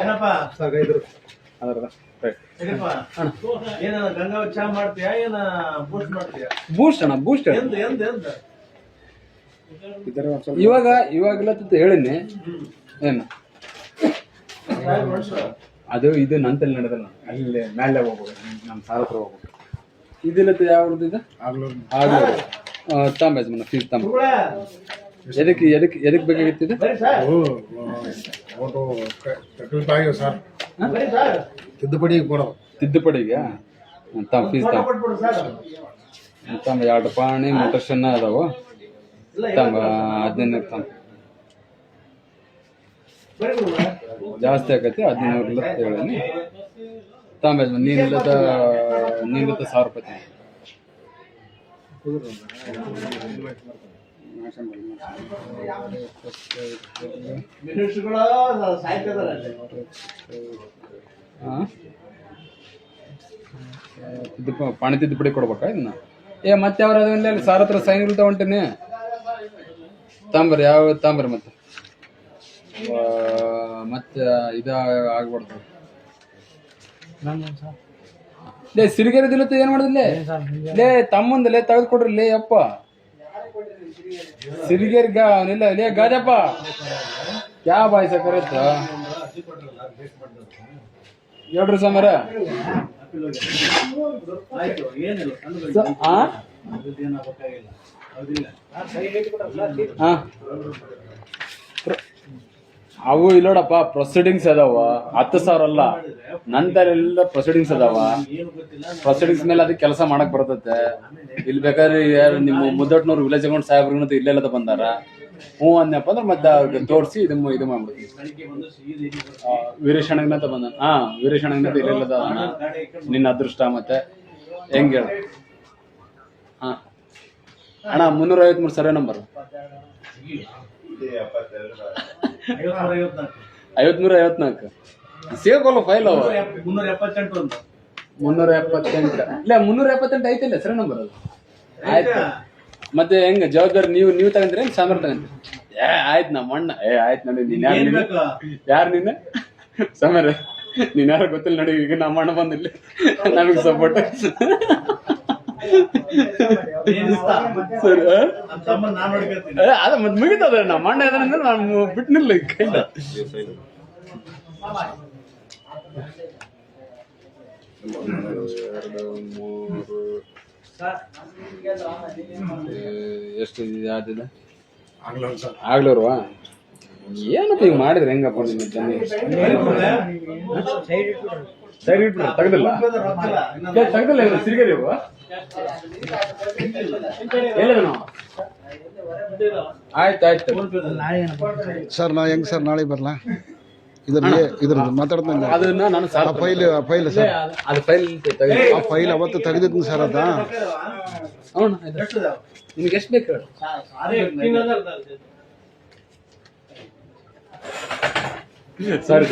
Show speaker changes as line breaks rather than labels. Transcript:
ಏನಪ್ಪ ಸಾಕೈದ್ರು ಅದರ ಏನ ಗಂಗಾ ಚಾ ಮಾಡ್ತೀಯಾ ಏನ ಬೂಸ್ಟ್ ಮಾಡ್ತೀಯಾ?
ಬೂಸ್ಟ್ ಅಣ್ಣ, ಬೂಸ್ಟ್ ಇವಾಗೆಲ್ಲ ಹೇಳಿನಿ. ಏನು ಅದು ಇದು ನಂತಲ್ಲಿ ನಡೆದಲ್ಲ, ಅಲ್ಲಿ ಮೇಲೆ ಹೋಗ್ಬೋದು, ನಮ್ಮ ಸಾಲ ಹತ್ರ ಹೋಗ್ಬೇಕು. ಇದಿಲ್ಲತ್ತ ಯಾವ್ದು ಇದು ಆಗ್ಲೂರು ತಾಂಬ ಯಜಮಾನ ಫೀಸ್ ತಾಂಬ. ಎದಕ್ಕೆ ಎದಕ್ಕೆ ಎದಕ್ಕೆ ಬೇಕಾಗಿತ್ತು ಇದು? ತಿದ್ದುಪಡಿಗೆ ತಾಂಬ ಫೀಸ್ ತಾಂಬ ತಾಂಬ 2 ಪಾಣಿ ಮೋಟರ್ಸನ್ನ ಅದಾವು ತಾಂಬ 15 ತಾಂಬ ಜಾಸ್ತಿ ಆಕೈತಿ 1500 ಹೇಳೀನಿ ತಾಂಬ ಯಜಮಾನ. ನೀನಿಲ್ಲದ 1000 ರೂಪಾಯಿ ಪಾಣಿ ತಿದ್ದುಪಡಿ ಕೊಡ್ಬೇಕಾ ಇದನ್ನ? ಮತ್ತೆ ಅವ್ರ ಅಲ್ಲಿ ಸಾರ್ ಹತ್ರ ಸೈನ್ಗಳು ತಗೊಂತೀನಿ ತಾಂಬರಿ. ಯಾವ ತಾಂಬರಿ ಮತ್ತೆ ಇದ ಆಗ್ಬಾರ್ದು. ಲೇ ಸಿರಿಗೆರೆ ದಿಲತ್ತ ಏನ್ ಮಾಡಿದ್ಲೇ? ಲೇ ತಮ್ಮಂದಲೇ ತೆಗೆದುಕೊಡ್ರಿ ಅಪ್ಪ. ಸಿರಿಗೆರೆ ಅವನಿಲ್ಲ ಲೇ ಗಾಜಪ್ಪ ಕ್ಯಾ ಬಾಯ್ಸ ಕರೆತ್ತ ಹೇಳ್ರಿ ಸಮರ. ಅವು ಇಲ್ಲೋಡಪ್ಪ ಪ್ರೊಸೀಡಿಂಗ್ಸ್ ಅದಾವ 10,000 ಅಲ್ಲ, ನಂತರ ಎಲ್ಲ ಪ್ರೊಸೀಡಿಂಗ್ಸ್ ಅದಾವ. ಪ್ರೊಸೀಡಿಂಗ್ಸ್ ಮೇಲೆ ಅದಕ್ಕೆ ಕೆಲಸ ಮಾಡಕ್ ಬರ್ತತೆ. ಇಲ್ಲಿ ಬೇಕಾದ್ರೆ ನಿಮ್ಮ ಮುದ್ದಟ್ನೂರು ವಿಲೇಜ್ ಅಕೌಂಟ್ ಸಾಹೇಬ್ರಿಗೂ ಇಲ್ಲೆಲ್ಲದ ಬಂದಾರ. ಹ್ಞೂ ಅಂದಪ್ಪ ಅಂದ್ರೆ ಮತ್ತೆ ಅವ್ರಿಗೆ ತೋರಿಸಿ ಇದು ಮಾಡ್ಬಿಡ್ತೀವಿ. ವೀರೇಶಣ್ಣನಂತ ಬಂದ. ವೀರೇಶಣ್ಣನಂತ ಇಲ್ಲೆಲ್ಲದ ನಿನ್ನ ಅದೃಷ್ಟ. ಮತ್ತೆ ಹೆಂಗೆ ಹೇಳ ಅಣ್ಣ? 353 ಸರ್ವೆ ನಂಬರ್ 5354 ಸೇರ್ಕೊಳ್ಳೋ ಫೈಲ್ ಅವ 378 ಇಲ್ಲ 378 ಐತಿಲ್ಲ ಸರಿ ನಂಬರ್ ಅದು. ಆಯ್ತು ಮತ್ತೆ ಹೆಂಗ ಜವಾಬ್ದಾರಿ ನೀವು ತಗಂತೀರಿ ಸಾಮರ್ ತಗಂತೀರಿ? ಆಯ್ತು ನಮ್ಮ ಅಣ್ಣ ಆಯ್ತು ನೋಡಿ. ನೀನ್ ಯಾರು ನೀನು ಸಮರ? ನೀನ್ ಯಾರು ಗೊತ್ತಿಲ್ಲ ನೋಡಿ. ಈಗ ನಮ್ಮ ಅಣ್ಣ ಬಂದಿಲ್ಲ ನಮಗೆ ಸಪೋರ್ಟ್. ಅದ ಮತ್ ಮುಗಿತದ. ನಮ್ಮ ಅಣ್ಣ ಇದನ್ನ ನಾನು ಬಿಟ್ನಿಲ್ಲ ಕೈಲ. ಎಷ್ಟು ಯಾವ್ದಿದೆ? ಆಗ್ಲೂರ್ವಾ? ಏನಪ್ಪ ಈಗ ಮಾಡಿದ್ರೆ ಹೆಂಗಪ್ಪ? ನಿಮ್ಮ ಸೈಡ್ ಇಟ್ಬಿಡ ತೆಗ್ದಿಲ್ಲ ಸಿರಿಗೆರೆ ಆಯ್ತು.
ಸರ್ ನಾ ಹೆಂಗ್ ಸರ್ ನಾಳೆ ಬರ್ಲಾ? ಇದ್ರ ಮಾತಾಡ್ತೇನೆ.
ಅದನ್ನ ನಾನು
ಫೈಲ್ ಸರ್,
ಅದು
ಫೈಲ್ ಅವತ್ತು ತೆಗೆದಿದ್ದೀನಿ ಸರ್. ಅದ
ನಿಮ್ಗೆ ಎಷ್ಟು ಬೇಕು? ಸರಿ